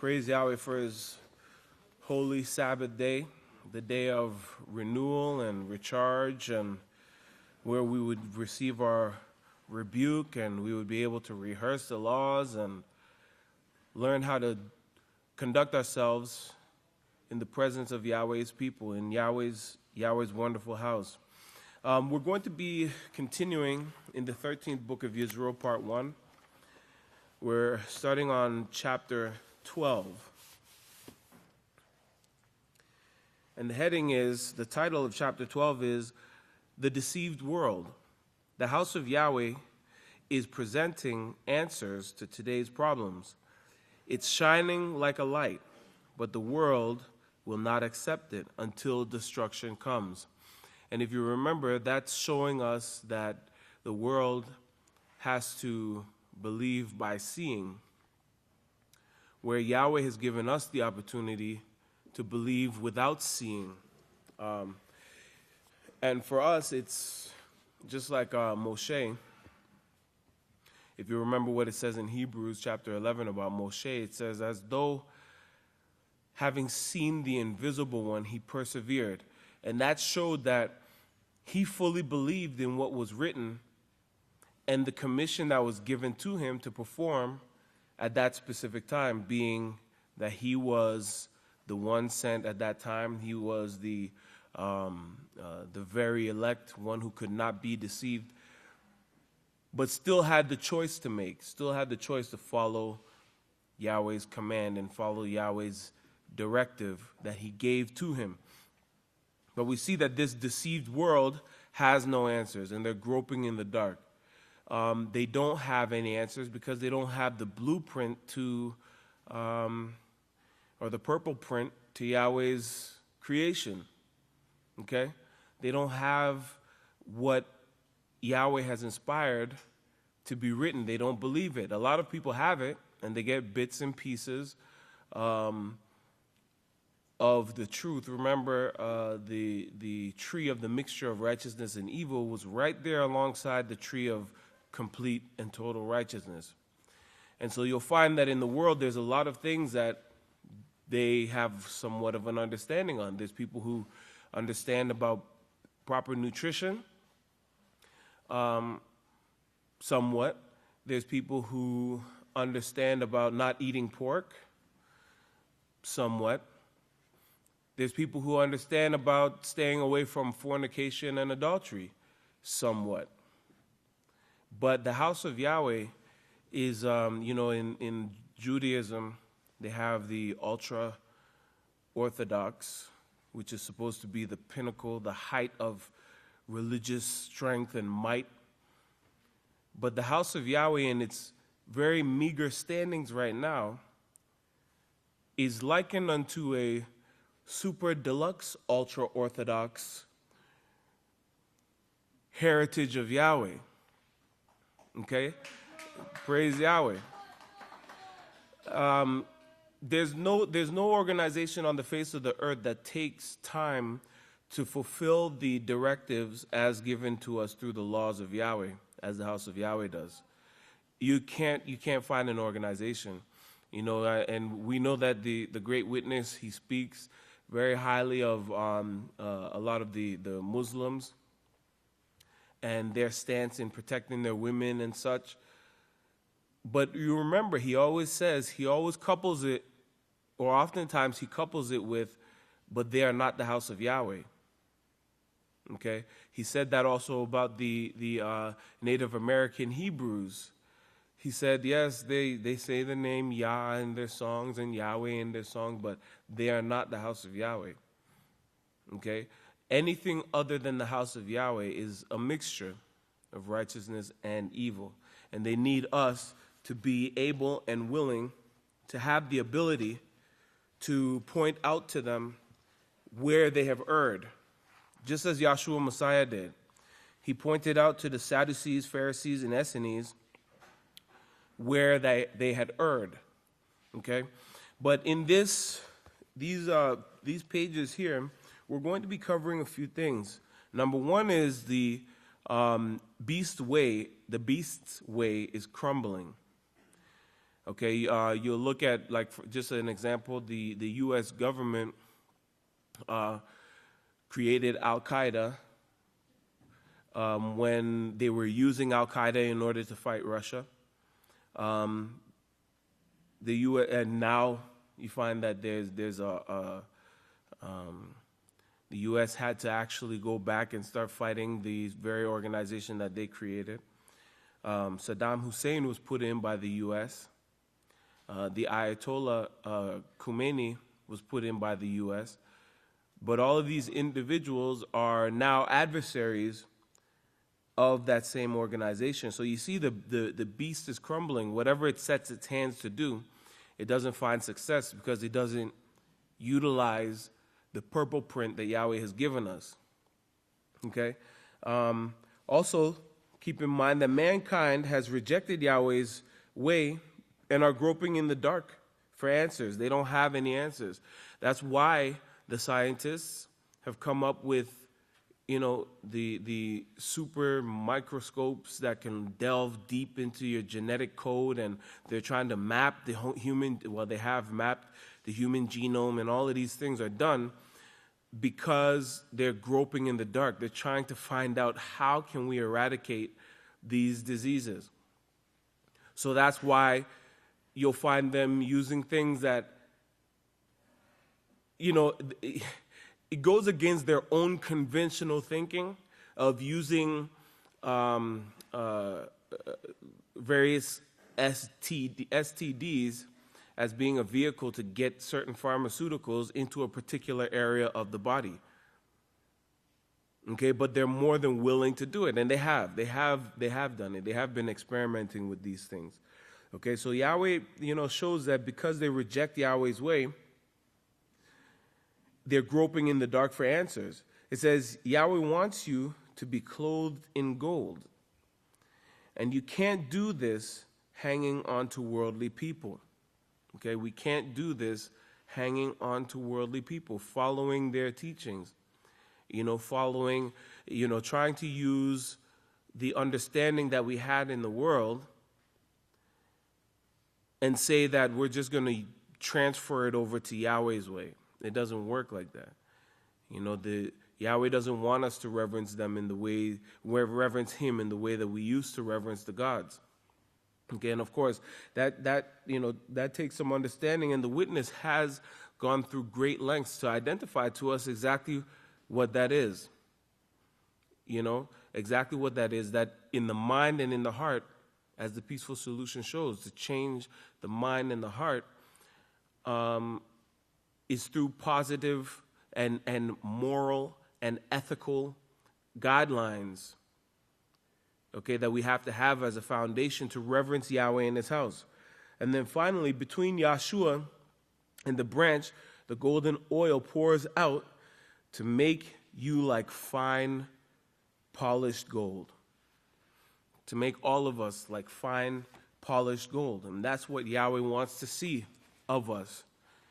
Praise Yahweh for his holy Sabbath day, the day of renewal and recharge, and where we would receive our rebuke and we would be able to rehearse the laws and learn how to conduct ourselves in the presence of Yahweh's people, in Yahweh's wonderful house. We're going to be continuing in the 13th book of Yisrayl, part 1. We're starting on chapter 12. And the title of chapter 12 is The Deceived World. The House of Yahweh is presenting answers to today's problems. It's shining like a light, but the world will not accept it until destruction comes. And if you remember, that's showing us that the world has to believe by seeing, where Yahweh has given us the opportunity to believe without seeing. And for us, it's just like Moshe. If you remember what it says in Hebrews chapter 11 about Moshe, it says, as though having seen the invisible one, he persevered. And that showed that he fully believed in what was written and the commission that was given to him to perform at that specific time, being that he was the one sent at that time. He was the very elect, one who could not be deceived, but still had the choice to make, still had the choice to follow Yahweh's command and follow Yahweh's directive that he gave to him. But we see that this deceived world has no answers, and they're groping in the dark. They don't have any answers because they don't have the blueprint to, or the purple print to Yahweh's creation. Okay? They don't have what Yahweh has inspired to be written. They don't believe it. A lot of people have it, and they get bits and pieces of the truth. Remember, the tree of the mixture of righteousness and evil was right there alongside the tree of complete and total righteousness. And so you'll find that in the world there's a lot of things that they have somewhat of an understanding on. There's people who understand about proper nutrition, somewhat. There's people who understand about not eating pork, somewhat. There's people who understand about staying away from fornication and adultery, somewhat. But the house of Yahweh is, in Judaism, they have the ultra-Orthodox, which is supposed to be the pinnacle, the height of religious strength and might. But the house of Yahweh, in its very meager standings right now, is likened unto a super deluxe ultra-Orthodox heritage of Yahweh. Okay? Praise Yahweh. There's no organization on the face of the earth that takes time to fulfill the directives as given to us through the laws of Yahweh, as the house of Yahweh does. You can't find an organization, and we know that the great witness, he speaks very highly of a lot of the Muslims and their stance in protecting their women and such. But you remember, he always couples it, or oftentimes he couples it with, but they are not the house of Yahweh. Okay? He said that also about the Native American Hebrews. He said, yes, they say the name Yah in their songs and Yahweh in their song, but they are not the house of Yahweh. Okay? Anything other than the house of Yahweh is a mixture of righteousness and evil. And they need us to be able and willing to have the ability to point out to them where they have erred, just as Yahshua Messiah did. He pointed out to the Sadducees, Pharisees, and Essenes where they had erred. Okay? But in these pages here, we're going to be covering a few things. Number one is the beast's way is crumbling. Okay, you'll look at, like, for just an example, the U.S. government created Al-Qaeda when they were using Al-Qaeda in order to fight Russia. The U.S. and now you find that the U.S. had to actually go back and start fighting the very organization that they created. Saddam Hussein was put in by the U.S. The Ayatollah Khomeini was put in by the U.S. But all of these individuals are now adversaries of that same organization. So you see the beast is crumbling. Whatever it sets its hands to do, it doesn't find success because it doesn't utilize the purple print that Yahweh has given us. Okay? Also, keep in mind that mankind has rejected Yahweh's way and are groping in the dark for answers. They don't have any answers. That's why the scientists have come up with, the super microscopes that can delve deep into your genetic code, and they're trying to map the human, they have mapped the human genome, and all of these things are done because they're groping in the dark. They're trying to find out how can we eradicate these diseases. So that's why you'll find them using things that, it goes against their own conventional thinking of using various STDs as being a vehicle to get certain pharmaceuticals into a particular area of the body. Okay, but they're more than willing to do it, and they have done it. They have been experimenting with these things. Okay, so Yahweh, shows that because they reject Yahweh's way, they're groping in the dark for answers. It says, Yahweh wants you to be clothed in gold. And you can't do this hanging on to worldly people. Okay, we can't do this hanging on to worldly people, following their teachings. Trying to use the understanding that we had in the world and say that we're just going to transfer it over to Yahweh's way. It doesn't work like that. Yahweh doesn't want us to reverence them in the way, reverence him in the way that we used to reverence the gods. Okay, and of course, that takes some understanding, and the witness has gone through great lengths to identify to us exactly what that is. Exactly what that is, that in the mind and in the heart, as the Peaceful Solution shows, to change the mind and the heart is through positive and moral and ethical guidelines, okay, that we have to have as a foundation to reverence Yahweh in his house. And then finally, between Yahshua and the branch, the golden oil pours out to make you like fine, polished gold. To make all of us like fine, polished gold. And that's what Yahweh wants to see of us.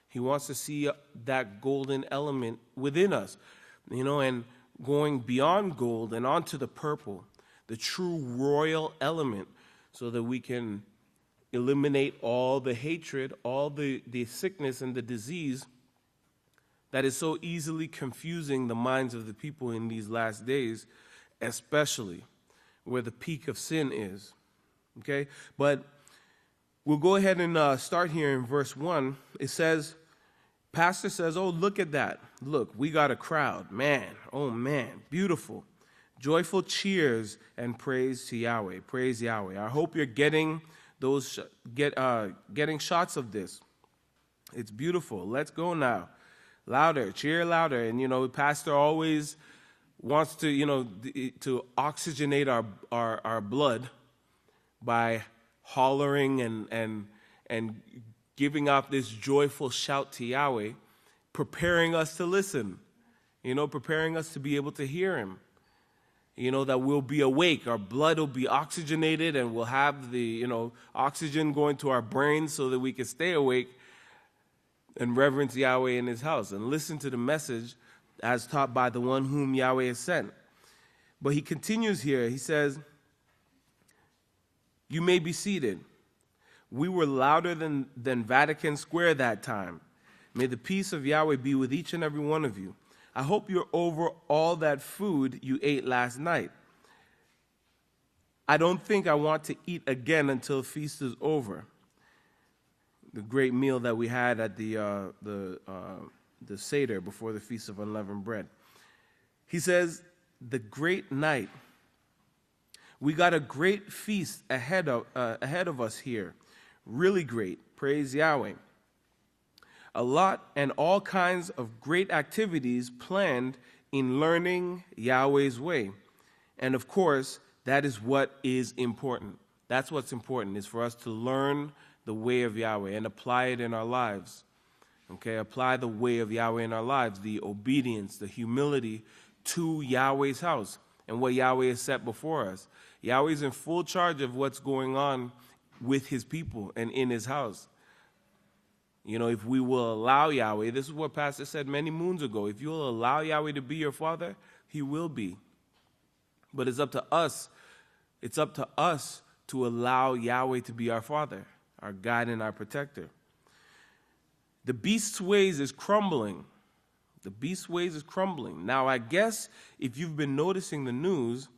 He wants to see that golden element within us, and going beyond gold and onto the purple, the true royal element, so that we can eliminate all the hatred, all the sickness and the disease that is so easily confusing the minds of the people in these last days, especially where the peak of sin is. Okay? But we'll go ahead and start here in verse 1. It says, Pastor says, oh, look at that. Look, we got a crowd. Man, oh man, beautiful. Joyful cheers and praise to Yahweh. Praise Yahweh. I hope you're getting those, getting shots of this. It's beautiful. Let's go now. Louder, cheer louder. And, Pastor always wants to, to oxygenate our blood by hollering and giving out this joyful shout to Yahweh, preparing us to listen, preparing us to be able to hear him, that we'll be awake, our blood will be oxygenated, and we'll have the, oxygen going to our brains so that we can stay awake and reverence Yahweh in his house and listen to the message as taught by the one whom Yahweh has sent. But he continues here. He says, you may be seated. We were louder than Vatican Square that time. May the peace of Yahweh be with each and every one of you. I hope you're over all that food you ate last night. I don't think I want to eat again until feast is over. The great meal that we had at the Seder before the Feast of Unleavened Bread. He says, the great night. We got a great feast ahead of us here. Really great. Praise Yahweh. A lot and all kinds of great activities planned in learning Yahweh's way. And of course, that is what is important. That's what's important, is for us to learn the way of Yahweh and apply it in our lives. Okay, apply the way of Yahweh in our lives, the obedience, the humility to Yahweh's house and what Yahweh has set before us. Yahweh is in full charge of what's going on with his people and in his house. You know, if we will allow Yahweh, this is what Pastor said many moons ago, if you will allow Yahweh to be your father, he will be. But it's up to us. It's up to us to allow Yahweh to be our father, our guide and our protector. The beast's ways is crumbling. The beast's ways is crumbling. Now, I guess if you've been noticing the news,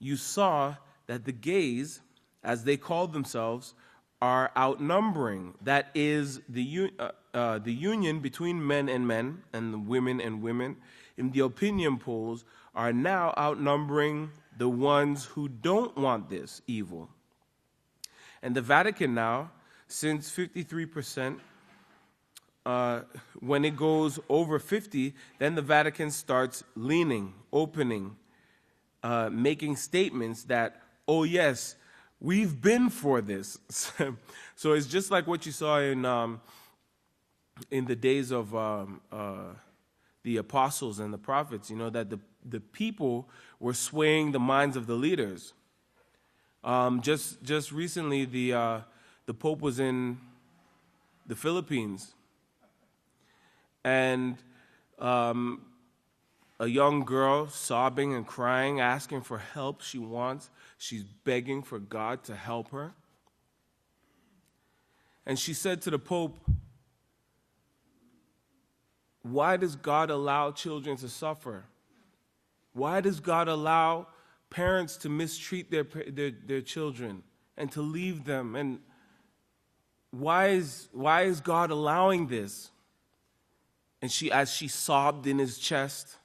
you saw that the gays, as they call themselves, are outnumbering. That is the union between men and women in the opinion polls are now outnumbering the ones who don't want this evil. And the Vatican now, since 53%, when it goes over 50, then the Vatican starts leaning, opening, making statements that, oh yes, we've been for this. So it's just like what you saw in the days of the apostles and the prophets, you know, that the people were swaying the minds of the leaders. Just recently, the Pope was in the Philippines, and a young girl sobbing and crying, asking for help. She's begging for God to help her. And she said to the Pope, why does God allow children to suffer? Why does God allow parents to mistreat their children and to leave them? And why is God allowing this? And as she sobbed in his chest,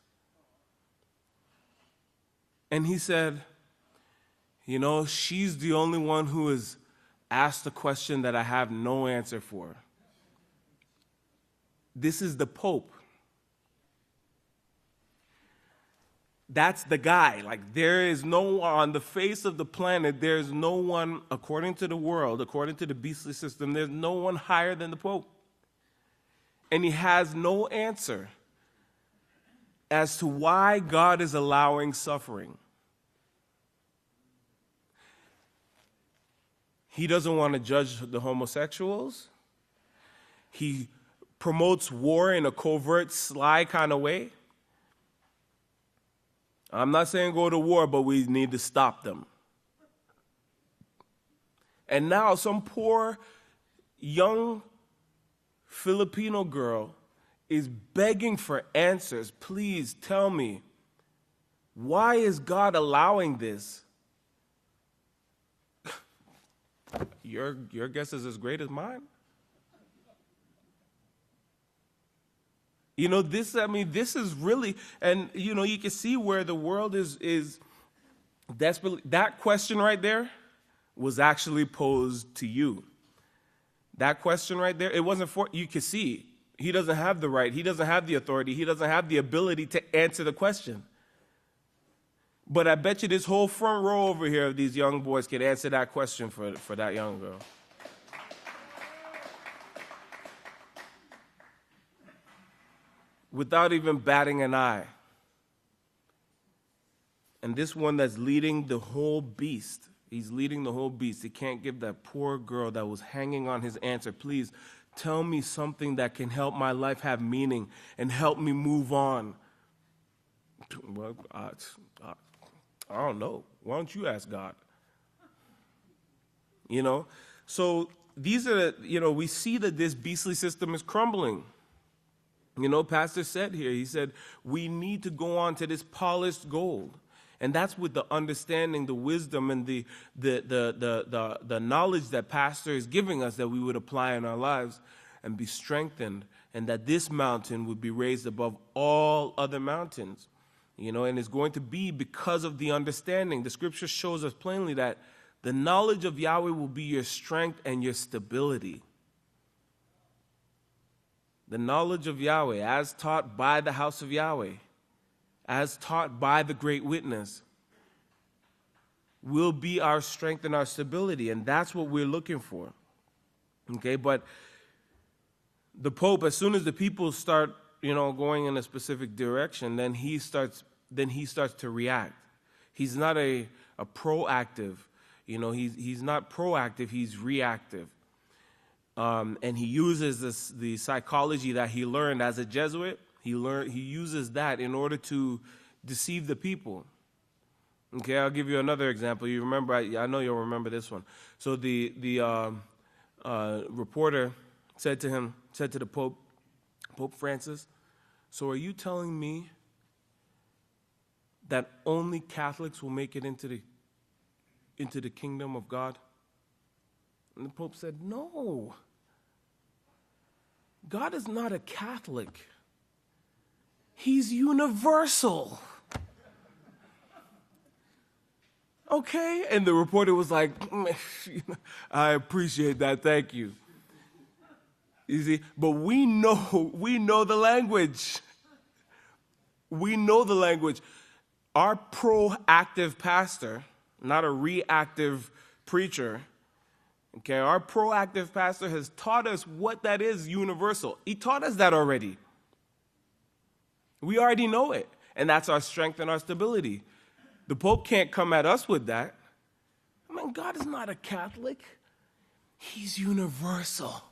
and he said, you know, she's the only one who has asked a question that I have no answer for. This is the Pope. That's the guy. Like, there is no one on the face of the planet, there's no one, according to the world, according to the beastly system, there's no one higher than the Pope. And he has no answer as to why God is allowing suffering. He doesn't want to judge the homosexuals. He promotes war in a covert, sly kind of way. I'm not saying go to war, but we need to stop them. And now some poor young Filipino girl is begging for answers. Please tell me, why is God allowing this? Your guess is as great as mine. You know, this is really, and you know, you can see where the world is desperately. That question right there was actually posed to you. That question right there, it wasn't for, you can see, he doesn't have the right, he doesn't have the authority, he doesn't have the ability to answer the question. But I bet you this whole front row over here of these young boys could answer that question for that young girl. Without even batting an eye. And this one that's leading the whole beast, he's leading the whole beast. He can't give that poor girl that was hanging on his answer, please tell me something that can help my life have meaning and help me move on. Well, I don't know. Why don't you ask God? You know? So these are, we see that this beastly system is crumbling. Pastor said here, he said, we need to go on to this polished gold. And that's with the understanding, the wisdom, and the knowledge that Pastor is giving us that we would apply in our lives and be strengthened, and that this mountain would be raised above all other mountains. And it's going to be because of the understanding. The scripture shows us plainly that the knowledge of Yahweh will be your strength and your stability. The knowledge of Yahweh, as taught by the House of Yahweh, as taught by the great witness, will be our strength and our stability, and that's what we're looking for. Okay, but the Pope, as soon as the people start, going in a specific direction, then he starts to react. He's not a proactive, he's not proactive, he's reactive. And he uses the psychology that he learned as a Jesuit. He uses that in order to deceive the people. Okay, I'll give you another example. You remember? I know you'll remember this one. So the reporter said to the Pope Francis, "So are you telling me that only Catholics will make it into the kingdom of God?" And the Pope said, "No. God is not a Catholic. He's universal." Okay? And the reporter was like, "I appreciate that, thank you." You see, but we know the language. We know the language. Our proactive pastor, not a reactive preacher, okay, our proactive pastor has taught us what that is, universal. He taught us that already. We already know it, and that's our strength and our stability. The Pope can't come at us with that. God is not a Catholic. He's universal.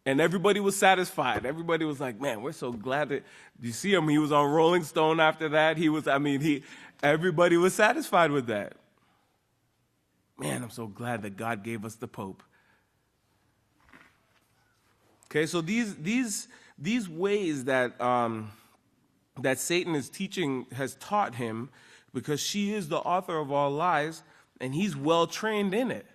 And everybody was satisfied. Everybody was like, "Man, we're so glad that..." You see him, he was on Rolling Stone after that. Everybody was satisfied with that. Man, I'm so glad that God gave us the Pope. Okay, so these ways that that Satan is teaching, has taught him, because she is the author of all lies, and he's well trained in it.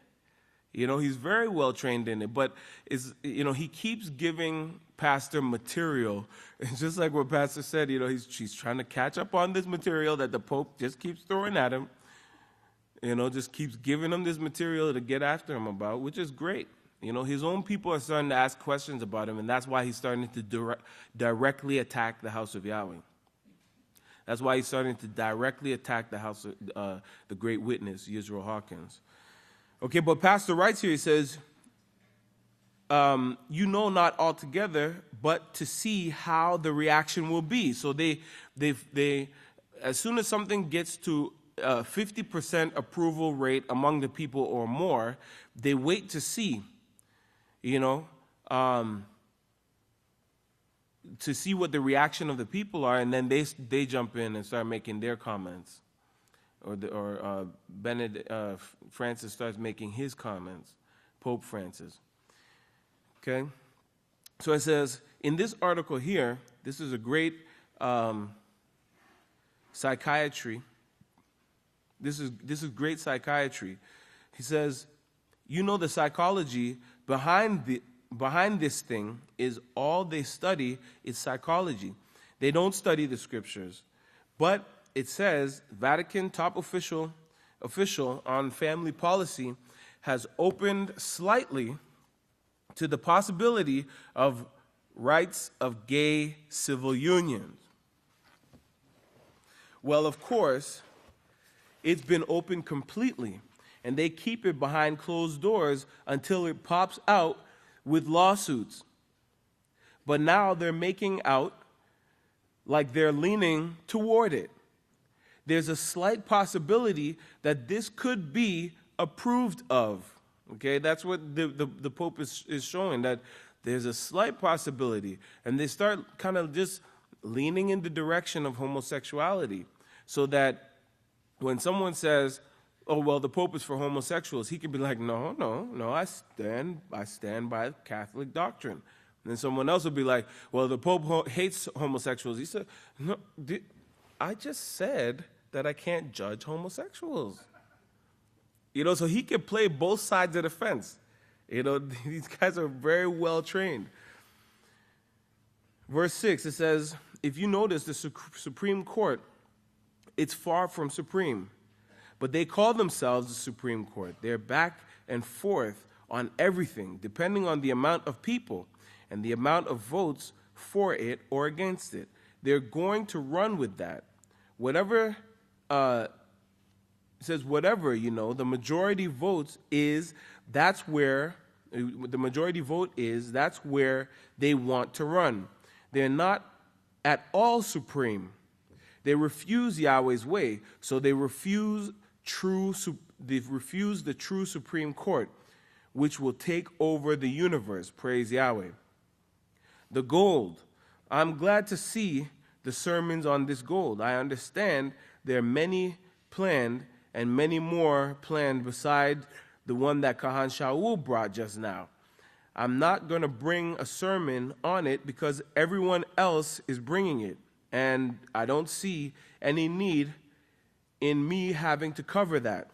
He's very well trained in it, but he keeps giving Pastor material. It's just like what Pastor said, she's trying to catch up on this material that the Pope just keeps throwing at him. Just keeps giving him this material to get after him about, which is great. His own people are starting to ask questions about him, and that's why he's starting to directly attack the House of Yahweh. That's why he's starting to directly attack the house of the great witness, Yisrayl Hawkins. Okay, but Pastor writes here, he says, not altogether, but to see how the reaction will be. So they as soon as something gets to 50% approval rate among the people or more, they wait to see, to see what the reaction of the people are, and then they jump in and start making their comments. Or Francis starts making his comments, Pope Francis. Okay? So it says, in this article here, this is a great psychiatry. This is great psychiatry. He says, the psychology behind this thing is all they study is psychology. They don't study the scriptures. But it says, Vatican top official on family policy has opened slightly to the possibility of rights of gay civil unions. Well, of course, it's been opened completely, and they keep it behind closed doors until it pops out with lawsuits. But now they're making out like they're leaning toward it. There's a slight possibility that this could be approved of. Okay, that's what the Pope is showing, that there's a slight possibility. And they start kind of just leaning in the direction of homosexuality, so that when someone says, oh, well, the Pope is for homosexuals, he could be like, no, I stand by Catholic doctrine. And then someone else would be like, well, the Pope hates homosexuals. He said, no, I just said that I can't judge homosexuals. So he could play both sides of the fence. These guys are very well trained. Verse 6, it says, if you notice the Supreme Court, it's far from supreme. But they call themselves the Supreme Court. They're back and forth on everything, depending on the amount of people and the amount of votes for it or against it. They're going to run with that. Whatever, it says whatever, the majority votes is, that's where they want to run. They're not at all supreme. They refuse Yahweh's way, so they refuse the true Supreme Court, which will take over the universe. Praise Yahweh. The gold. I'm glad to see the sermons on this gold. I understand there are many planned and many more planned beside the one that Kahan Shaul brought just now. I'm not going to bring a sermon on it because everyone else is bringing it, and I don't see any need in me having to cover that.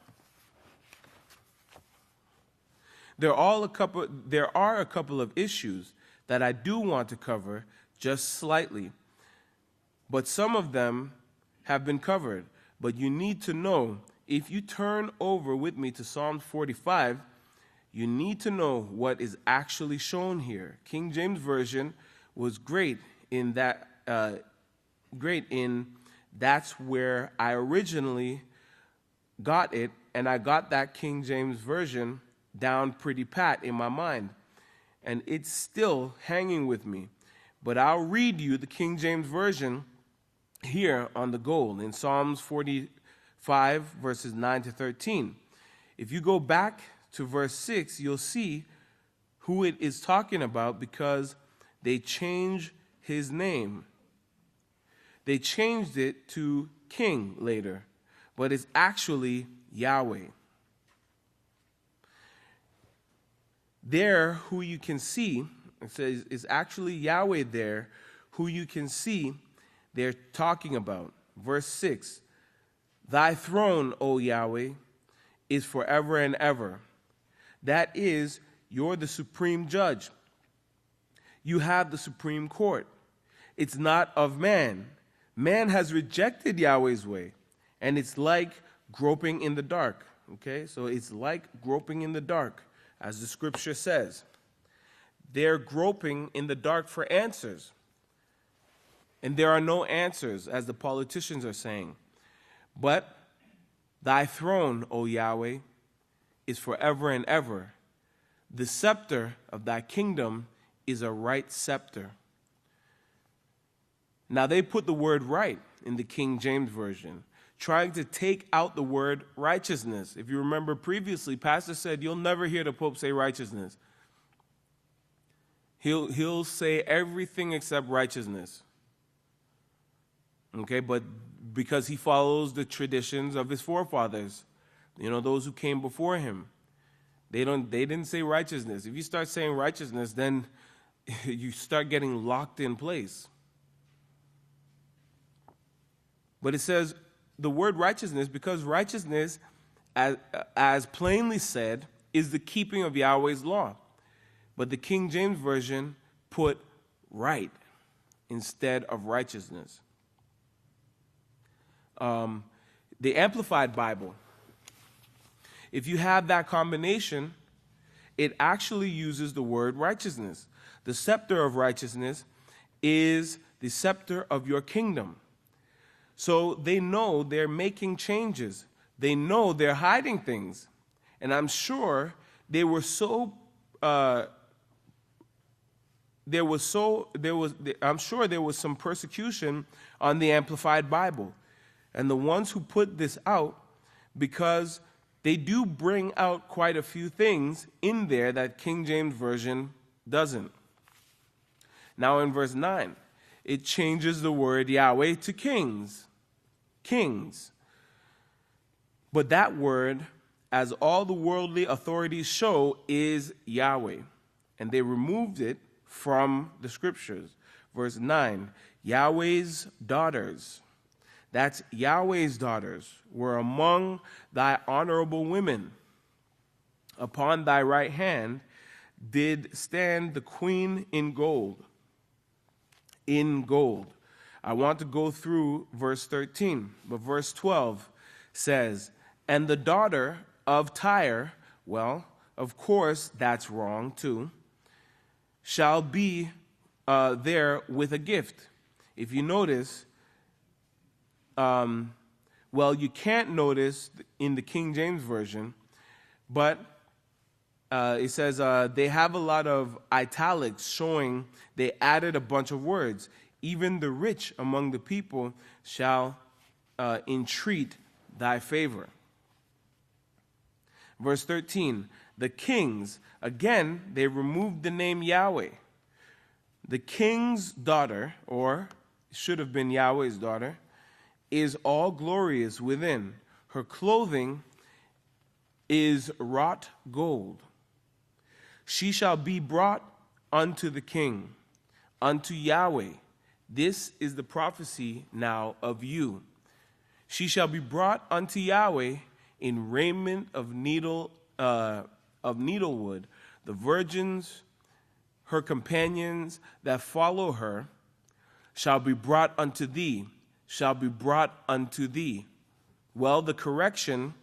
There are a couple of issues that I do want to cover just slightly, but some of them have been covered. But you need to know, if you turn over with me to Psalm 45, you need to know what is actually shown here. King James Version was great in that. That's where I originally got it, and I got that King James Version down pretty pat in my mind, and it's still hanging with me. But I'll read you the King James Version here on the gold in Psalms 45, verses 9 to 13. If you go back to verse 6, you'll see who it is talking about, because they change his name. They changed it to King later, but it's actually Yahweh. There, who you can see, it says, is actually Yahweh there, who you can see they're talking about. Verse 6, thy throne, O Yahweh, is forever and ever. That is, you're the supreme judge. You have the Supreme Court. It's not of man. Man has rejected Yahweh's way, and it's like groping in the dark. Okay, so it's like groping in the dark, as the scripture says. They're groping in the dark for answers, and there are no answers, as the politicians are saying. But thy throne, O Yahweh, is forever and ever. The scepter of thy kingdom is a right scepter. Now, they put the word right in the King James Version, trying to take out the word righteousness. If you remember previously, Pastor said you'll never hear the Pope say righteousness. He'll say everything except righteousness. Okay, but because he follows the traditions of his forefathers, those who came before him. They didn't say righteousness. If you start saying righteousness, then you start getting locked in place. But it says the word righteousness, because righteousness, as plainly said, is the keeping of Yahweh's law. But the King James Version put right instead of righteousness. The Amplified Bible, if you have that combination, it actually uses the word righteousness. The scepter of righteousness is the scepter of your kingdom. So they know they're making changes. They know they're hiding things. And I'm sure there was some persecution on the Amplified Bible. And the ones who put this out, because they do bring out quite a few things in there that King James Version doesn't. Now in verse 9, it changes the word Yahweh to kings. Kings. But that word, as all the worldly authorities show, is Yahweh. And they removed it from the scriptures. Verse 9, Yahweh's daughters, that's Yahweh's daughters, were among thy honorable women. Upon thy right hand did stand the queen in gold. In gold. I want to go through verse 13, but verse 12 says, and the daughter of Tyre, well, of course, that's wrong too, shall be there with a gift. If you notice, well, you can't notice in the King James Version, but it says they have a lot of italics showing they added a bunch of words. Even the rich among the people shall entreat thy favor. Verse 13, the kings, again, they removed the name Yahweh. The king's daughter, or should have been Yahweh's daughter, is all glorious within. Her clothing is wrought gold. She shall be brought unto the king, unto Yahweh. This is the prophecy now of you. She shall be brought unto Yahweh in raiment of needlewood. The virgins, her companions that follow her, shall be brought unto thee, shall be brought unto thee. Well, the correction,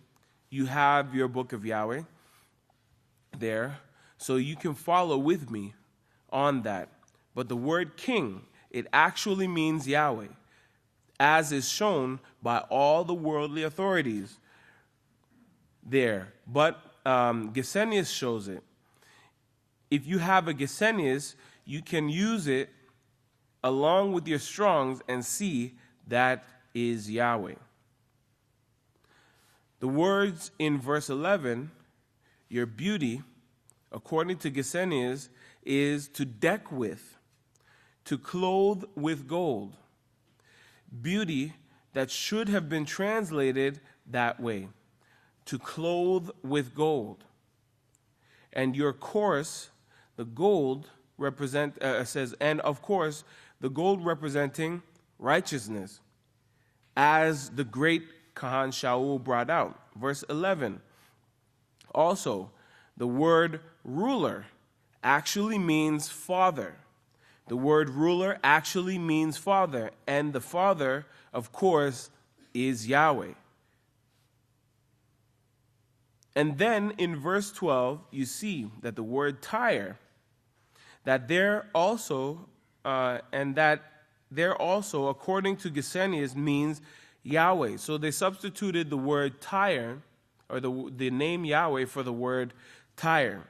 you have your book of Yahweh there, so you can follow with me on that. But the word king, it actually means Yahweh, as is shown by all the worldly authorities there. But Gesenius shows it. If you have a Gesenius, you can use it along with your Strongs and see that is Yahweh. The words in verse 11, your beauty, according to Gesenius, is to deck with, to clothe with gold. Beauty that should have been translated that way, to clothe with gold. And your course, the gold says, and of course, the gold representing righteousness, as the great Kahan Shaul brought out. Verse 11. Also, the word ruler actually means father. The word ruler actually means father, and the father, of course, is Yahweh. And then in verse 12, you see that the word Tyre, that there also, according to Gesenius, means Yahweh. So they substituted the word Tyre, or the name Yahweh, for the word Tyre.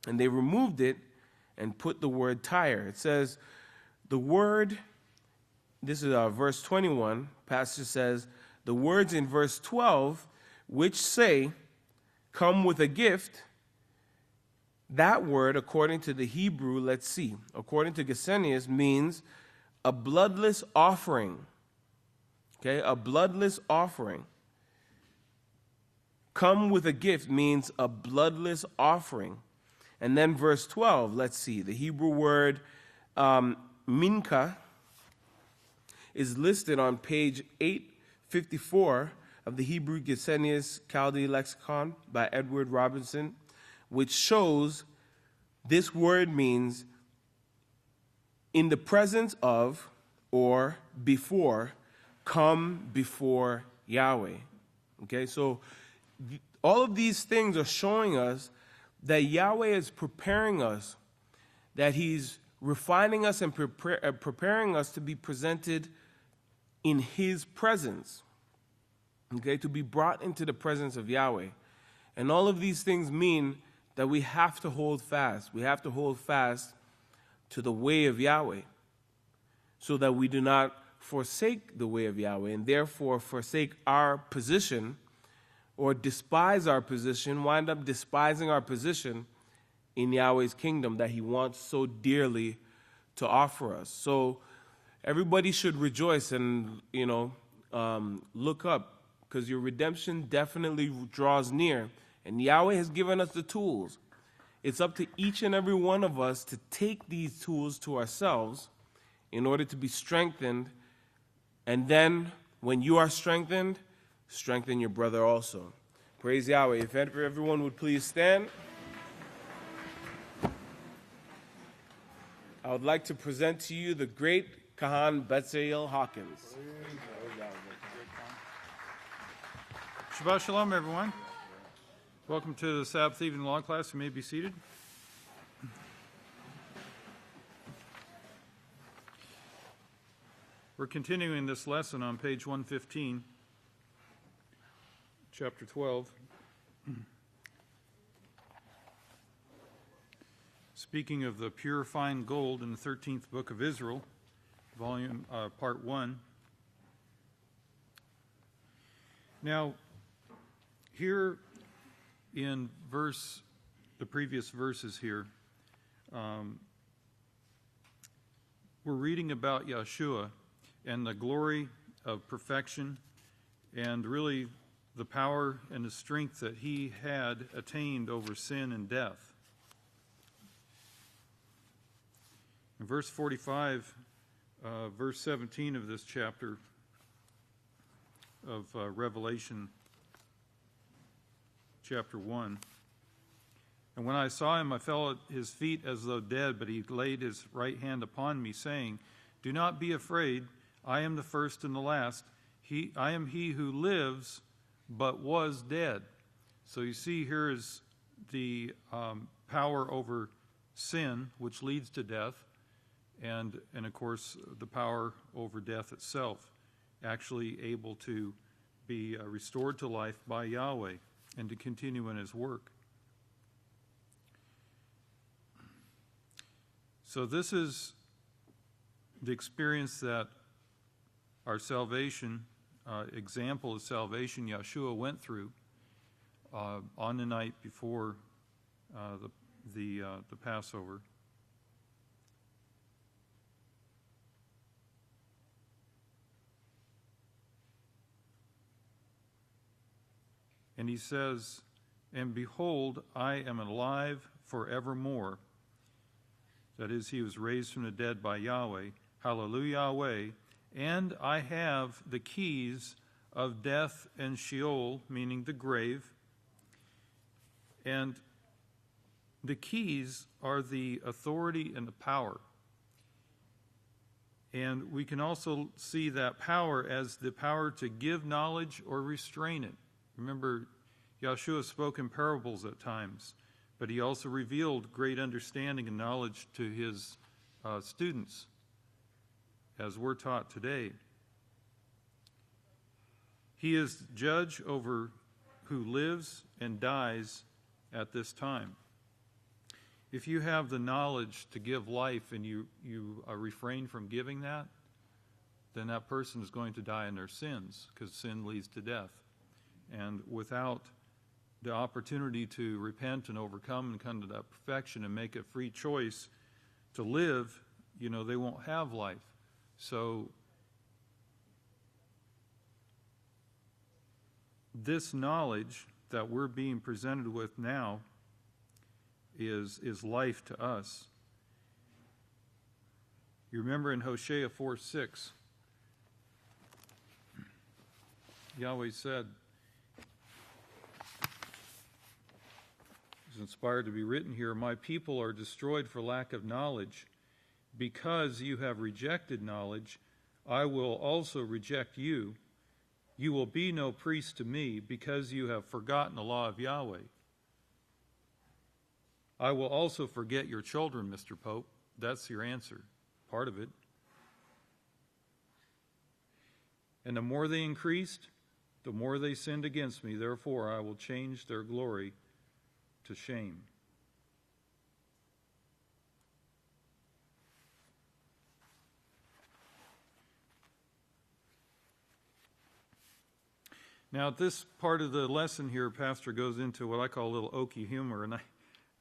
And they removed it and put the word Tyre. It says, the word, this is verse 21, pastor says, the words in verse 12, which say, come with a gift, that word, according to the Hebrew, let's see, according to Gesenius, means a bloodless offering. Okay, a bloodless offering. Come with a gift means a bloodless offering. And then verse 12, let's see, the Hebrew word minka is listed on page 854 of the Hebrew Gesenius Chaldee Lexicon by Edward Robinson, which shows this word means in the presence of or before, come before Yahweh. Okay, so all of these things are showing us that Yahweh is preparing us, that he's refining us and preparing us to be presented in his presence. Okay, to be brought into the presence of Yahweh. And all of these things mean that we have to hold fast. We have to hold fast to the way of Yahweh so that we do not forsake the way of Yahweh and therefore forsake our position or despise our position, wind up despising our position in Yahweh's kingdom that he wants so dearly to offer us. So everybody should rejoice and, look up because your redemption definitely draws near. And Yahweh has given us the tools. It's up to each and every one of us to take these tools to ourselves in order to be strengthened. And then, when you are strengthened, strengthen your brother also. Praise Yahweh. If everyone would please stand. I would like to present to you the great Kahan Bezalel Hawkins. Shabbat Shalom, everyone. Welcome to the Sabbath evening law class. You may be seated. We're continuing this lesson on page 115, chapter 12. Speaking of the pure fine gold in the 13th book of Israel, part 1. Now, here in the previous verses here, we're reading about Yeshua and the glory of perfection and really the power and the strength that he had attained over sin and death. In verse 45, verse 17 of this chapter of Revelation chapter 1. And when I saw him, I fell at his feet as though dead, but he laid his right hand upon me, saying, "Do not be afraid. I am the first and the last. I am he who lives, but was dead." So you see here is the power over sin, which leads to death, and of course the power over death itself, actually able to be restored to life by Yahweh and to continue in his work. So this is the experience that our salvation, example of salvation, Yeshua went through on the night before the Passover. And he says, "And behold, I am alive forevermore." That is, he was raised from the dead by Yahweh. Hallelujah, Yahweh. "And I have the keys of death and Sheol," meaning the grave. And the keys are the authority and the power. And we can also see that power as the power to give knowledge or restrain it. Remember, Yeshua spoke in parables at times, but he also revealed great understanding and knowledge to his students, as we're taught today. He is judge over who lives and dies at this time. If you have the knowledge to give life and you refrain from giving that, then that person is going to die in their sins, because sin leads to death. And without the opportunity to repent and overcome and come to that perfection and make a free choice to live, they won't have life. So this knowledge that we're being presented with now is life to us. You remember in Hosea 4:6, Yahweh said, it's inspired to be written here, "My people are destroyed for lack of knowledge. Because you have rejected knowledge, I will also reject you. You will be no priest to me, because you have forgotten the law of Yahweh. I will also forget your children," Mr. Pope. That's your answer, part of it. "And the more they increased, the more they sinned against me. Therefore, I will change their glory to shame." Now, at this part of the lesson here, Pastor goes into what I call a little Okie humor, and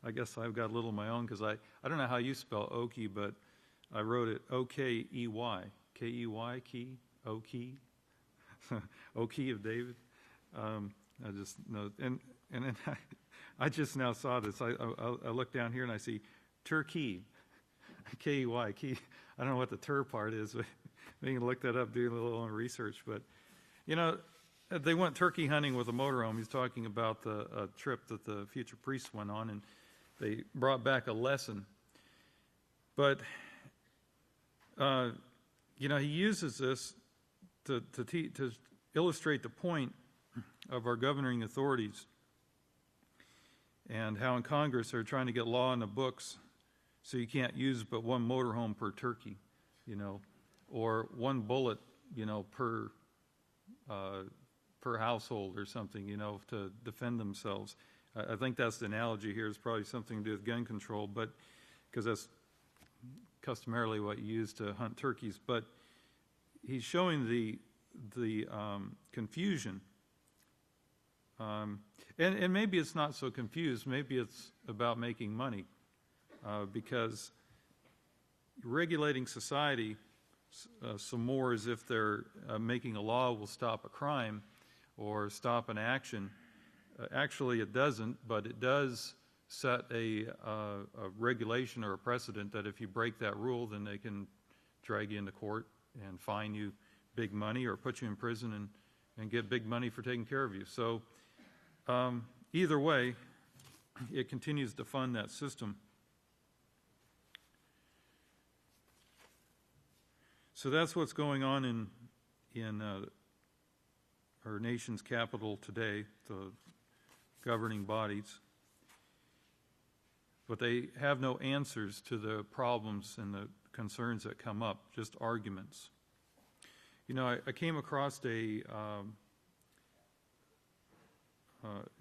I guess I've got a little of my own, because I don't know how you spell Okie, but I wrote it O-K-E-Y. K-E-Y, key, O-Key, O-Key of David. I just know, and then I just now saw this. I look down here and I see Turkey, K-E-Y, key. I don't know what the tur part is, but we can look that up, do a little research. But, you know, they went turkey hunting with a motorhome. He's talking about the trip that the future priests went on, and they brought back a lesson. But, you know, he uses this to illustrate the point of our governing authorities and how in Congress they're trying to get law in the books so you can't use but one motorhome per turkey, you know, or one bullet, you know, per household or something, you know, to defend themselves. I think that's the analogy here. Is probably something to do with gun control, but because that's customarily what you use to hunt turkeys. But he's showing the confusion. And maybe it's not so confused. Maybe it's about making money, because regulating society some more as if they're making a law will stop a crime or stop an action. Actually, it doesn't, but it does set a regulation or a precedent that if you break that rule, then they can drag you into court and fine you big money or put you in prison and get big money for taking care of you. So either way, it continues to fund that system. So that's what's going on in our nation's capital today, the governing bodies. But they have no answers to the problems and the concerns that come up, just arguments. You know, I came across an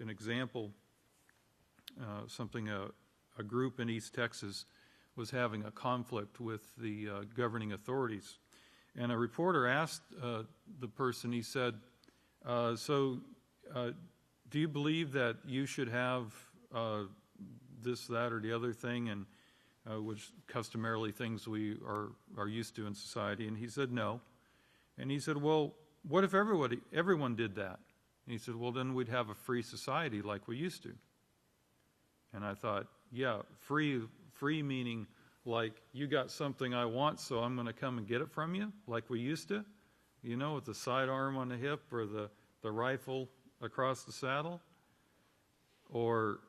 example, something a group in East Texas was having a conflict with the governing authorities. And a reporter asked the person, he said, do you believe that you should have this, that, or the other thing, and which customarily things we are used to in society? And he said, no. And he said, well, what if everyone did that? And he said, well, then we'd have a free society like we used to. And I thought, yeah, free meaning like you got something I want, so I'm going to come and get it from you, like we used to, you know, with the sidearm on the hip or the rifle across the saddle, or,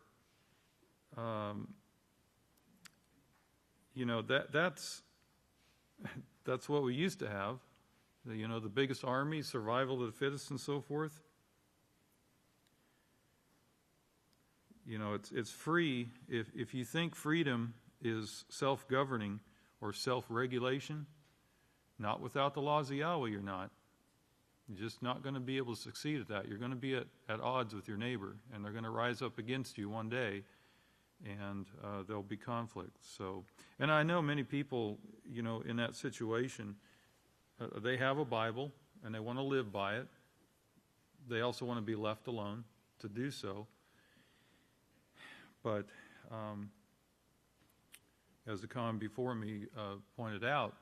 you know, that's what we used to have, you know, the biggest army, survival of the fittest, and so forth. You know, it's free. If you think freedom is self-governing or self-regulation, not without the laws of Yahweh, you're not. You're just not going to be able to succeed at that. You're going to be at odds with your neighbor, and they're going to rise up against you one day, and there'll be conflict. So, and I know many people, you know, in that situation, they have a Bible, and they want to live by it. They also want to be left alone to do so. But as the comment before me pointed out,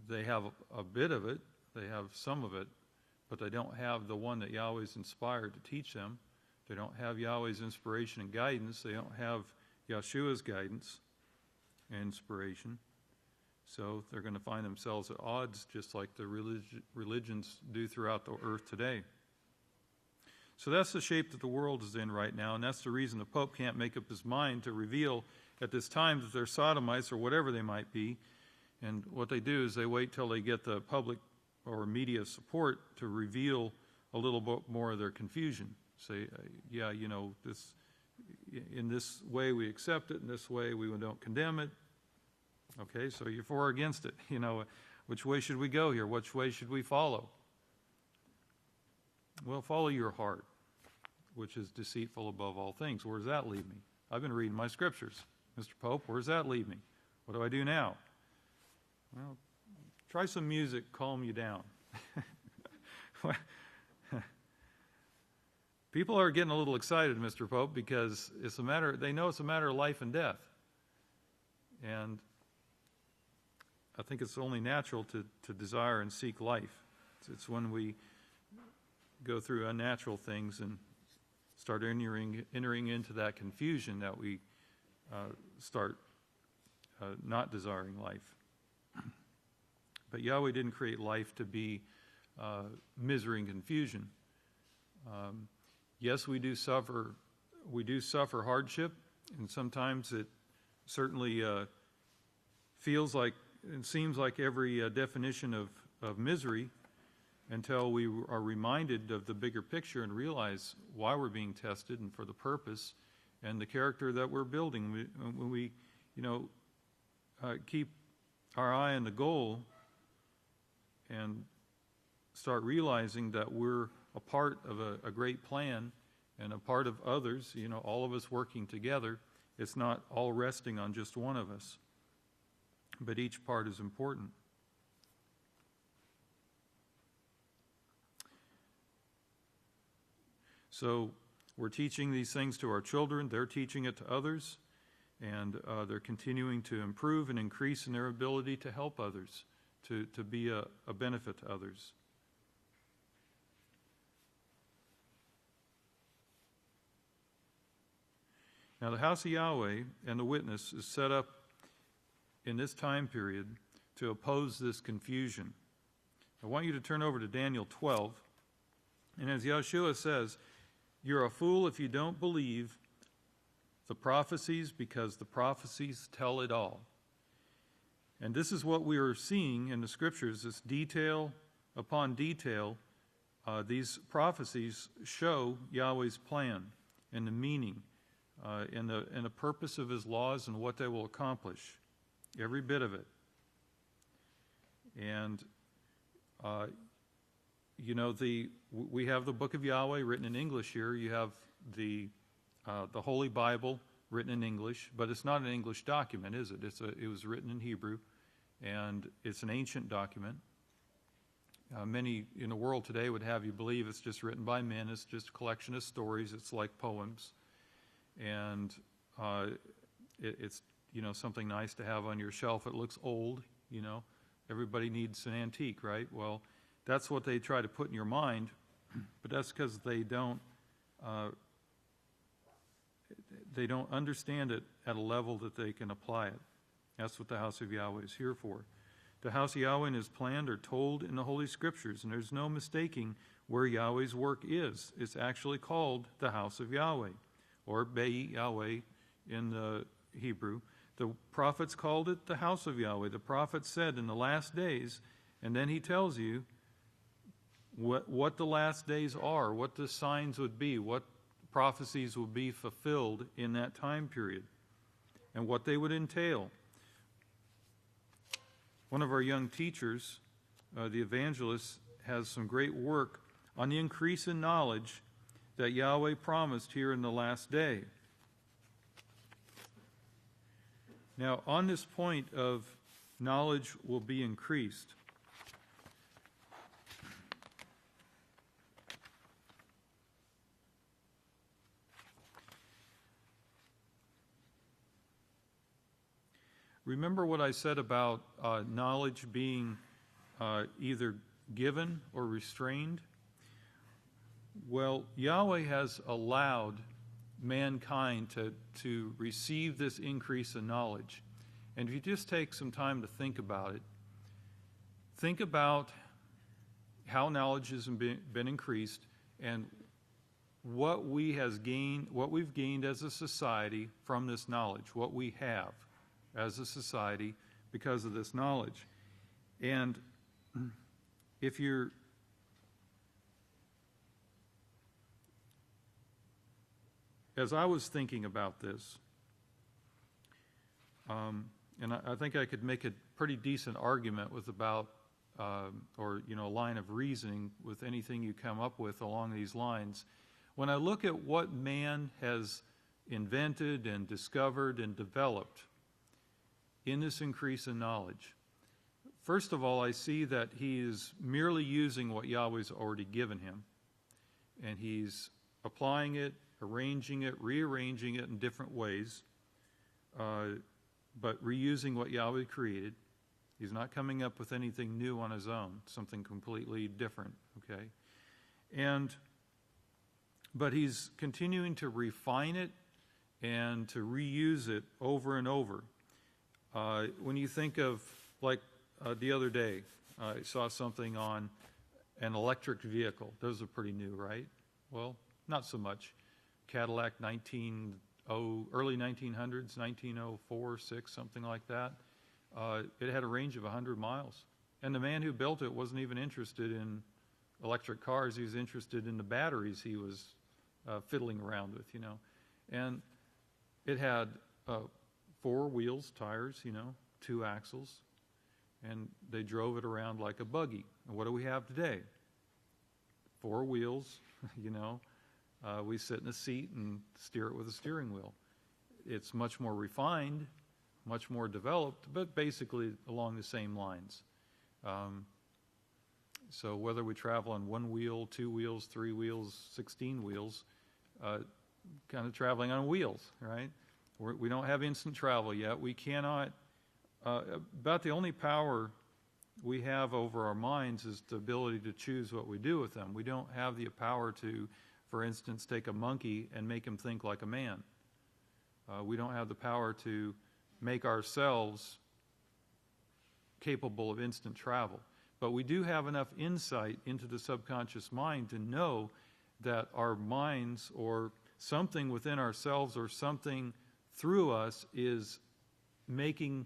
they have a bit of it, they have some of it, but they don't have the one that Yahweh's inspired to teach them. They don't have Yahweh's inspiration and guidance. They don't have Yeshua's guidance and inspiration. So they're going to find themselves at odds, just like the religions do throughout the earth today. So that's the shape that the world is in right now, and that's the reason the Pope can't make up his mind to reveal at this time that they're sodomites or whatever they might be. And what they do is they wait till they get the public or media support to reveal a little bit more of their confusion. Say, yeah, you know, this, in this way we accept it, in this way we don't condemn it. Okay, so you're for or against it. You know, which way should we go here? Which way should we follow? Well, follow your heart, which is deceitful above all things. Where does that lead me? I've been reading my scriptures. Mr. Pope, where does that lead me? What do I do now? Well, try some music, calm you down. People are getting a little excited, Mr. Pope, because they know it's a matter of life and death. And I think it's only natural to desire and seek life. It's when we go through unnatural things and start entering into that confusion that we start not desiring life. But Yahweh didn't create life to be misery and confusion. Yes, we do suffer hardship, and sometimes it certainly feels like and seems like every definition of misery, until we are reminded of the bigger picture and realize why we're being tested and for the purpose and the character that we're building. When we keep our eye on the goal and start realizing that we're a part of a great plan and a part of others, all of us working together, it's not all resting on just one of us, but each part is important. So we're teaching these things to our children. They're teaching it to others, and they're continuing to improve and increase in their ability to help others, to be a benefit to others. Now, the House of Yahweh and the witness is set up in this time period to oppose this confusion. I want you to turn over to Daniel 12. And as Yeshua says, you're a fool if you don't believe the prophecies, because the prophecies tell it all. And this is what we are seeing in the scriptures, this detail upon detail. These prophecies show Yahweh's plan and the meaning and the purpose of his laws and what they will accomplish, every bit of it. And we have the Book of Yahweh written in English here. You have the Holy Bible written in English, but it's not an English document, is it? It was written in Hebrew, and it's an ancient document. Many in the world today would have you believe it's just written by men. It's just a collection of stories. It's like poems, and it's something nice to have on your shelf. It looks old. Everybody needs an antique, right? Well, that's what they try to put in your mind, but that's because they don't understand it at a level that they can apply it. That's what the House of Yahweh is here for. The House of Yahweh and his plan are told in the Holy Scriptures, and there's no mistaking where Yahweh's work is. It's actually called the House of Yahweh, or Bei Yahweh in the Hebrew. The prophets called it the House of Yahweh. The prophet said in the last days, and then he tells you what the last days are, what the signs would be, what prophecies will be fulfilled in that time period, and what they would entail. One of our young teachers, the evangelist, has some great work on the increase in knowledge that Yahweh promised here in the last day. Now, on this point of knowledge will be increased, remember what I said about knowledge being either given or restrained? Well, Yahweh has allowed mankind to receive this increase in knowledge. And if you just take some time to think about it, think about how knowledge has been increased and what we've gained as a society from this knowledge, what we have as a society because of this knowledge. And if you're as I was thinking about this, and I think I could make a pretty decent argument with about, or a line of reasoning with anything you come up with along these lines. When I look at what man has invented and discovered and developed in this increase in knowledge, first of all, I see that he is merely using what Yahweh's already given him, and he's applying it, arranging it, rearranging it in different ways, but reusing what Yahweh created. He's not coming up with anything new on his own, something completely different, okay? But he's continuing to refine it and to reuse it over and over. When you think of, like the other day, I saw something on an electric vehicle. Those are pretty new, right? Well, not so much. Cadillac early 1900s, 1904, 6, something like that. It had a range of 100 miles. And the man who built it wasn't even interested in electric cars. He was interested in the batteries he was fiddling around with, And it had 4 wheels, tires, 2 axles. And they drove it around like a buggy. And what do we have today? 4 wheels, we sit in a seat and steer it with a steering wheel. It's much more refined, much more developed, but basically along the same lines. So whether we travel on 1 wheel, 2 wheels, 3 wheels, 16 wheels, kind of traveling on wheels, right? We don't have instant travel yet. We cannot, about the only power we have over our minds is the ability to choose what we do with them. We don't have the power to, for instance, take a monkey and make him think like a man. We don't have the power to make ourselves capable of instant travel. But we do have enough insight into the subconscious mind to know that our minds or something within ourselves or something through us is making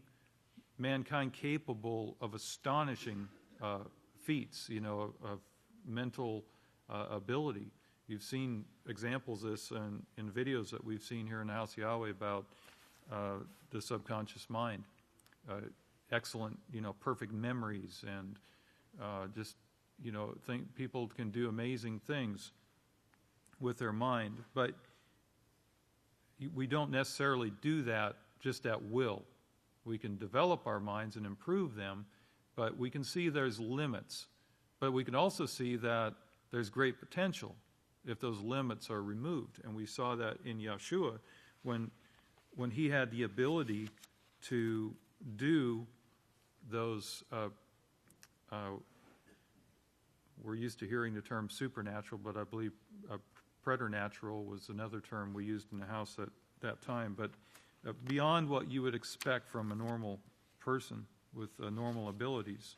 mankind capable of astonishing feats, of mental ability. You've seen examples of this in videos that we've seen here in the House of Yahweh about the subconscious mind. Excellent, perfect memories and think people can do amazing things with their mind. But we don't necessarily do that just at will. We can develop our minds and improve them, but we can see there's limits. But we can also see that there's great potential if those limits are removed. And we saw that in Yeshua when he had the ability to do those, we're used to hearing the term supernatural, but I believe preternatural was another term we used in the house at that time. But beyond what you would expect from a normal person with normal abilities.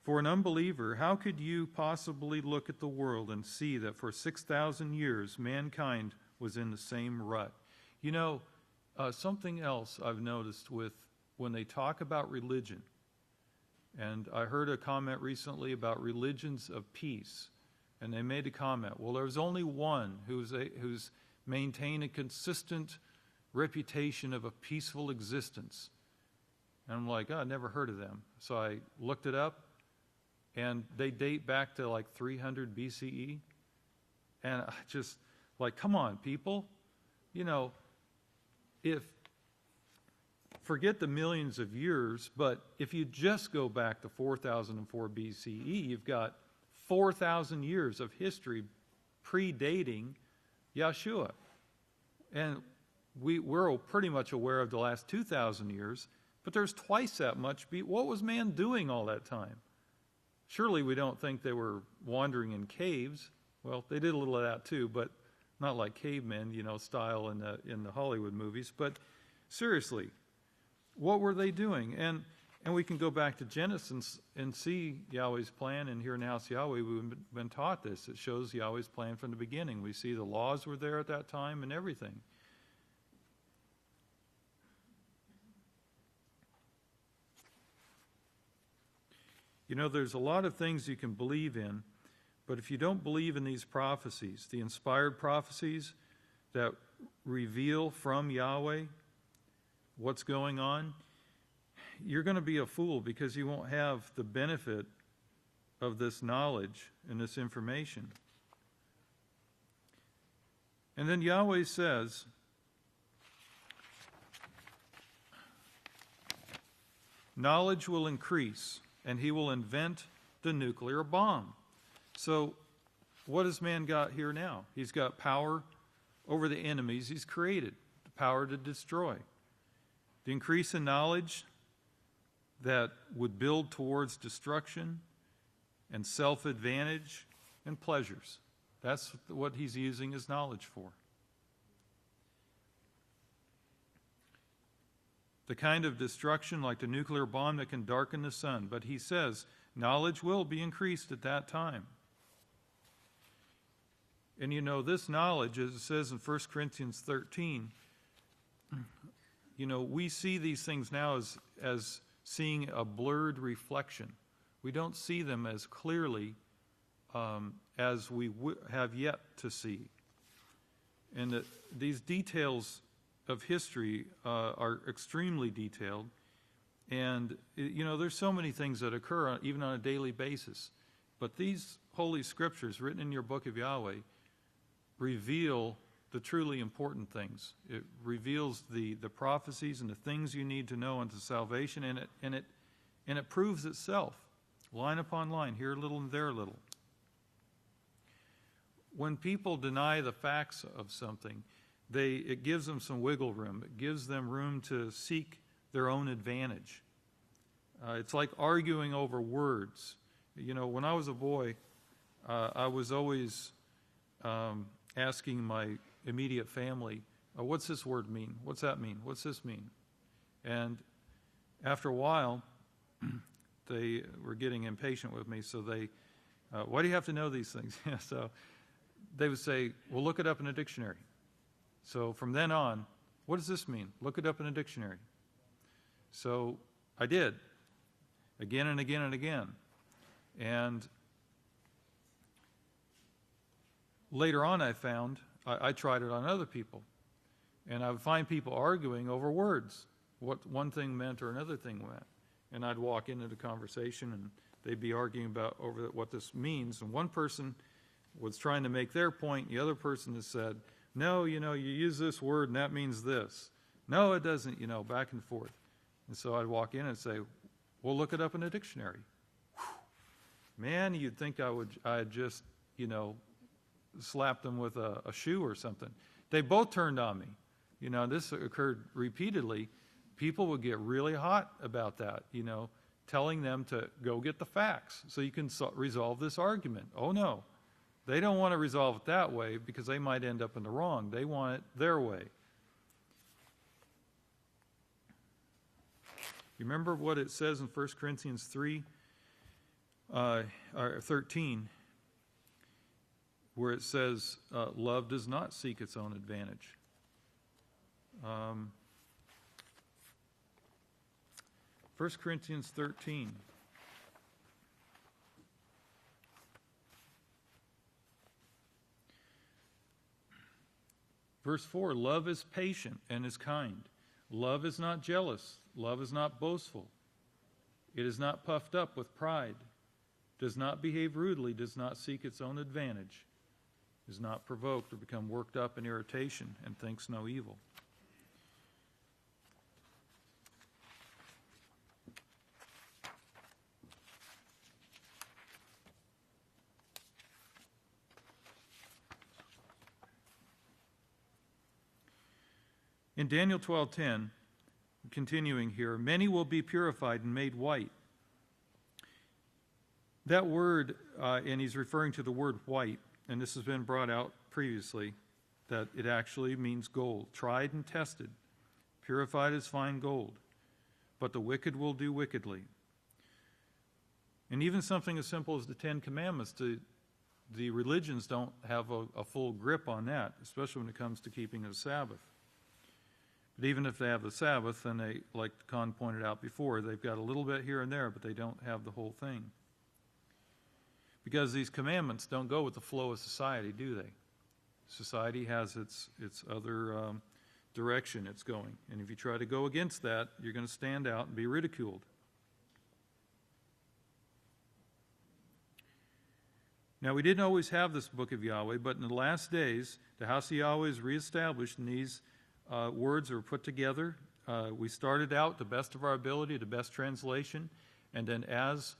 For an unbeliever, how could you possibly look at the world and see that for 6,000 years mankind was in the same rut? Something else I've noticed with when they talk about religion, and I heard a comment recently about religions of peace, and they made a comment, well, there's only one who's maintained a consistent reputation of a peaceful existence. And I'm like, I never heard of them. So I looked it up, and they date back to like 300 BCE. And I just, come on, people. Forget the millions of years, but if you just go back to 4004 BCE, you've got 4,000 years of history predating Yeshua. And we're pretty much aware of the last 2,000 years, but there's twice that much. What was man doing all that time? Surely we don't think they were wandering in caves. Well, they did a little of that too, but not like cavemen, style in the Hollywood movies. But seriously, what were they doing? And we can go back to Genesis and see Yahweh's plan. And here in the House of Yahweh, we've been taught this. It shows Yahweh's plan from the beginning. We see the laws were there at that time and everything. There's a lot of things you can believe in, but if you don't believe in these prophecies, the inspired prophecies that reveal from Yahweh what's going on, you're going to be a fool because you won't have the benefit of this knowledge and this information. And then Yahweh says, knowledge will increase, and he will invent the nuclear bomb. So what has man got here now? He's got power over the enemies he's created, the power to destroy. The increase in knowledge that would build towards destruction and self-advantage and pleasures. That's what he's using his knowledge for. The kind of destruction like the nuclear bomb that can darken the sun. But he says knowledge will be increased at that time. And you know, this knowledge, as it says in 1 Corinthians 13, you know, we see these things now as seeing a blurred reflection. We don't see them as clearly as we have yet to see. And these details of history are extremely detailed. And, you know, there's so many things that occur even on a daily basis. But these holy scriptures written in your book of Yahweh reveal the truly important things. It reveals the prophecies and the things you need to know unto salvation, and it proves itself, line upon line, here a little and there a little. When people deny the facts of something, it gives them some wiggle room. It gives them room to seek their own advantage. It's like arguing over words. You know, when I was a boy, I was always asking my immediate family, what's this word mean? What's that mean? What's this mean? And after a while, they were getting impatient with me, so why do you have to know these things? So they would say, well, look it up in a dictionary. So from then on, what does this mean? Look it up in a dictionary. So I did, again and again and again. And later on I found, I tried it on other people, and I would find people arguing over words, what one thing meant or another thing meant. And I'd walk into the conversation, and they'd be arguing over what this means. And one person was trying to make their point. The other person has said, no, you know, you use this word, and that means this. No, it doesn't, you know, back and forth. And so I'd walk in and say, well, look it up in a dictionary. Whew. Man, you'd think I'd just, you know, slapped them with a shoe or something. They both turned on me. You know, this occurred repeatedly. People would get really hot about that, you know, telling them to go get the facts so you can resolve this argument. Oh, no. They don't want to resolve it that way because they might end up in the wrong. They want it their way. You remember what it says in 1 Corinthians 13, where it says, love does not seek its own advantage. 1 Corinthians 13. Verse 4, love is patient and is kind. Love is not jealous. Love is not boastful. It is not puffed up with pride. Does not behave rudely. Does not seek its own advantage. Is not provoked or become worked up in irritation, and thinks no evil. In Daniel 12:10, continuing here, many will be purified and made white. That word, and he's referring to the word white, and this has been brought out previously, that it actually means gold, tried and tested, purified as fine gold. But the wicked will do wickedly. And even something as simple as the Ten Commandments, the religions don't have a full grip on that, especially when it comes to keeping the Sabbath. But even if they have the Sabbath, then they, like Con pointed out before, they've got a little bit here and there, but they don't have the whole thing. Because these commandments don't go with the flow of society, do they? Society has its other direction it's going. And if you try to go against that, you're going to stand out and be ridiculed. Now, we didn't always have this book of Yahweh, but in the last days, the House of Yahweh is reestablished, and these words are put together. We started out the best of our ability, the best translation, and then as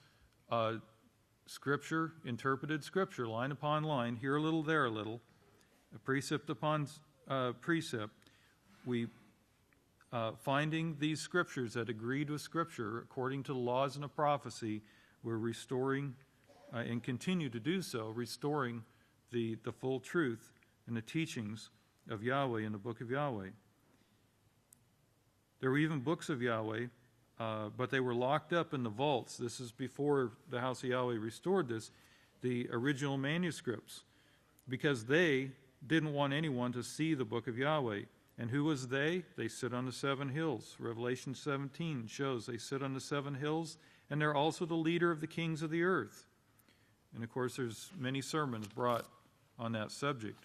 Scripture, interpreted Scripture, line upon line, here a little, there a little, precept upon precept, we finding these scriptures that agreed with Scripture according to the laws and the prophecy, were restoring and continue to do so, restoring the full truth and the teachings of Yahweh in the book of Yahweh. There were even books of Yahweh, but they were locked up in the vaults. This is before the House of Yahweh restored this, the original manuscripts, because they didn't want anyone to see the book of Yahweh. And who was they? They sit on the 7 hills. Revelation 17 shows they sit on the 7 hills, and they're also the leader of the kings of the earth. And of course, there's many sermons brought on that subject.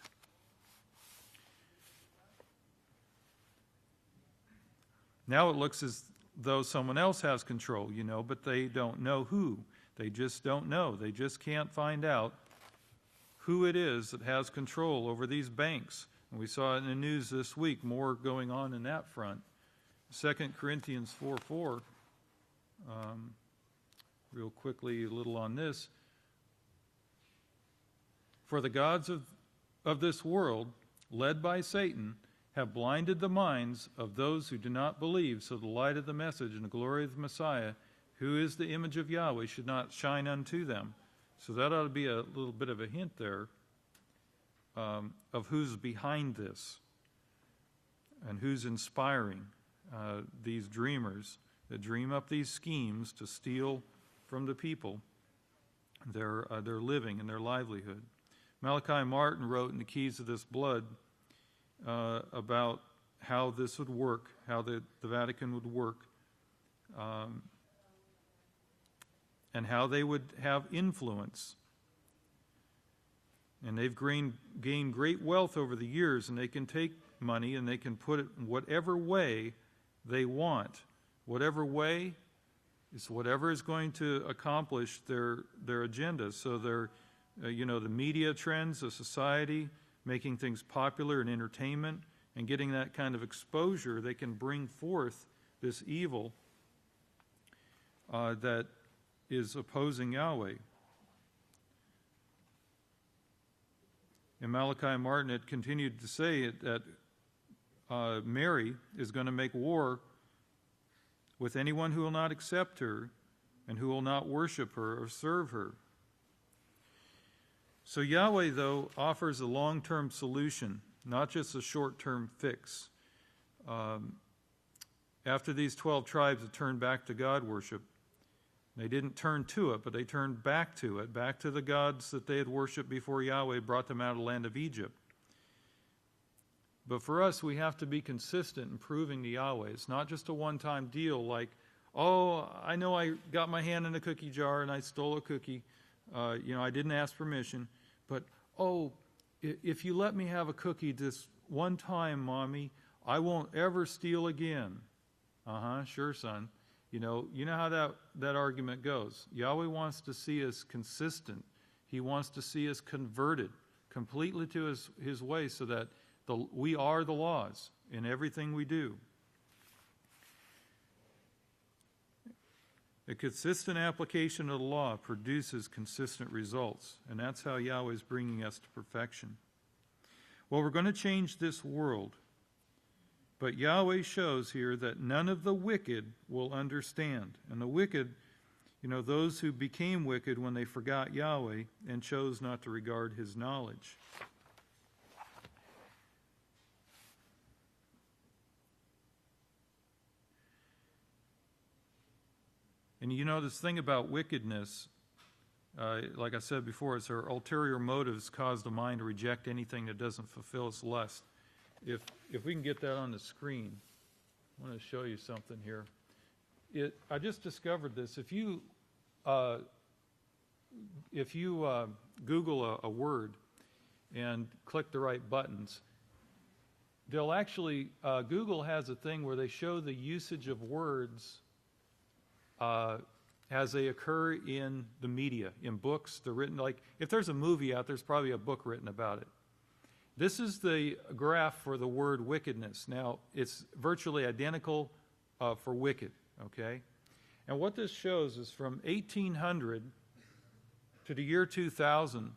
Now it looks as though someone else has control, but they don't know who. They just don't know. They just can't find out who it is that has control over these banks. And we saw it in the news this week, more going on in that front. 2 Corinthians 4:4, real quickly, a little on this. For the gods of this world, led by Satan, have blinded the minds of those who do not believe, so the light of the message and the glory of the Messiah, who is the image of Yahweh, should not shine unto them. So that ought to be a little bit of a hint there of who's behind this and who's inspiring these dreamers that dream up these schemes to steal from the people their living and their livelihood. Malachi Martin wrote in The Keys of This Blood about how this would work, how the Vatican would work, and how they would have influence. And they've gained great wealth over the years, and they can take money and they can put it in whatever way they want. Whatever way is whatever is going to accomplish their agenda. So the media trends, the society, making things popular in entertainment, and getting that kind of exposure, they can bring forth this evil that is opposing Yahweh. And Malachi Martin had continued to say that Mary is going to make war with anyone who will not accept her and who will not worship her or serve her. So Yahweh, though, offers a long-term solution, not just a short-term fix. After these 12 tribes had turned back to God worship, they didn't turn to it, but they turned back to it, back to the gods that they had worshipped before Yahweh brought them out of the land of Egypt. But for us, we have to be consistent in proving to Yahweh. It's not just a one-time deal like, oh, I know I got my hand in a cookie jar and I stole a cookie. I didn't ask permission. But, oh, if you let me have a cookie this one time, Mommy, I won't ever steal again. Sure, son. You know how that argument goes. Yahweh wants to see us consistent. He wants to see us converted completely to his way so that we are the laws in everything we do. A consistent application of the law produces consistent results, and that's how Yahweh is bringing us to perfection. Well, we're going to change this world. But Yahweh shows here that none of the wicked will understand. And the wicked, those who became wicked when they forgot Yahweh and chose not to regard his knowledge. And this thing about wickedness, like I said before, it's our ulterior motives cause the mind to reject anything that doesn't fulfill its lust. If we can get that on the screen, I want to show you something here. I just discovered this. If you Google a word and click the right buttons, they'll actually Google has a thing where they show the usage of words as they occur in the media, in books. They're written like if there's a movie out, there's probably a book written about it. This is the graph for the word wickedness. Now, it's virtually identical for wicked, okay? And what this shows is from 1800 to the year 2000,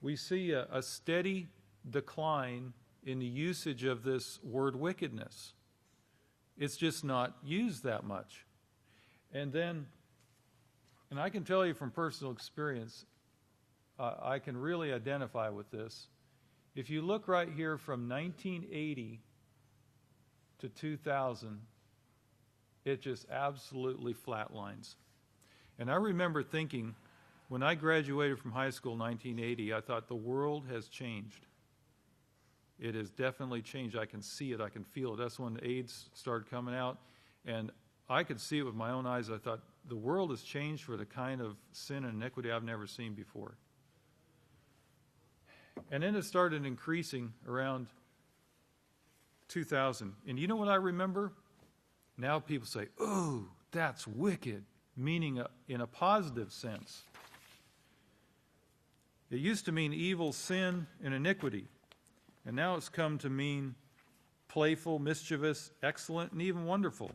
we see a steady decline in the usage of this word wickedness. It's just not used that much. And I can tell you from personal experience, I can really identify with this. If you look right here from 1980 to 2000, it just absolutely flatlines. And I remember thinking, when I graduated from high school in 1980, I thought the world has changed. It has definitely changed. I can see it. I can feel it. That's when AIDS started coming out. And I could see it with my own eyes. I thought, the world has changed for the kind of sin and iniquity I've never seen before. And then it started increasing around 2000. And you know what I remember? Now people say, "Oh, that's wicked," meaning in a positive sense. It used to mean evil, sin, and iniquity. And now it's come to mean playful, mischievous, excellent, and even wonderful.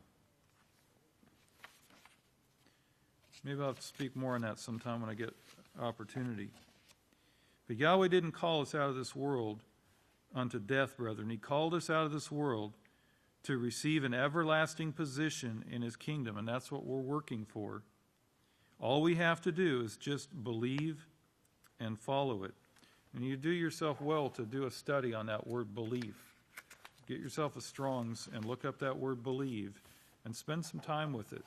Maybe I'll speak more on that sometime when I get opportunity. But Yahweh didn't call us out of this world unto death, brethren. He called us out of this world to receive an everlasting position in His kingdom, and that's what we're working for. All we have to do is just believe and follow it. And you do yourself well to do a study on that word belief. Get yourself a Strong's and look up that word believe and spend some time with it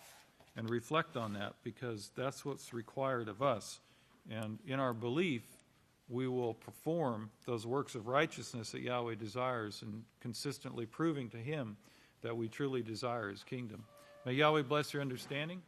and reflect on that, because that's what's required of us. And in our belief, we will perform those works of righteousness that Yahweh desires, and consistently proving to Him that we truly desire His kingdom. May Yahweh bless your understanding.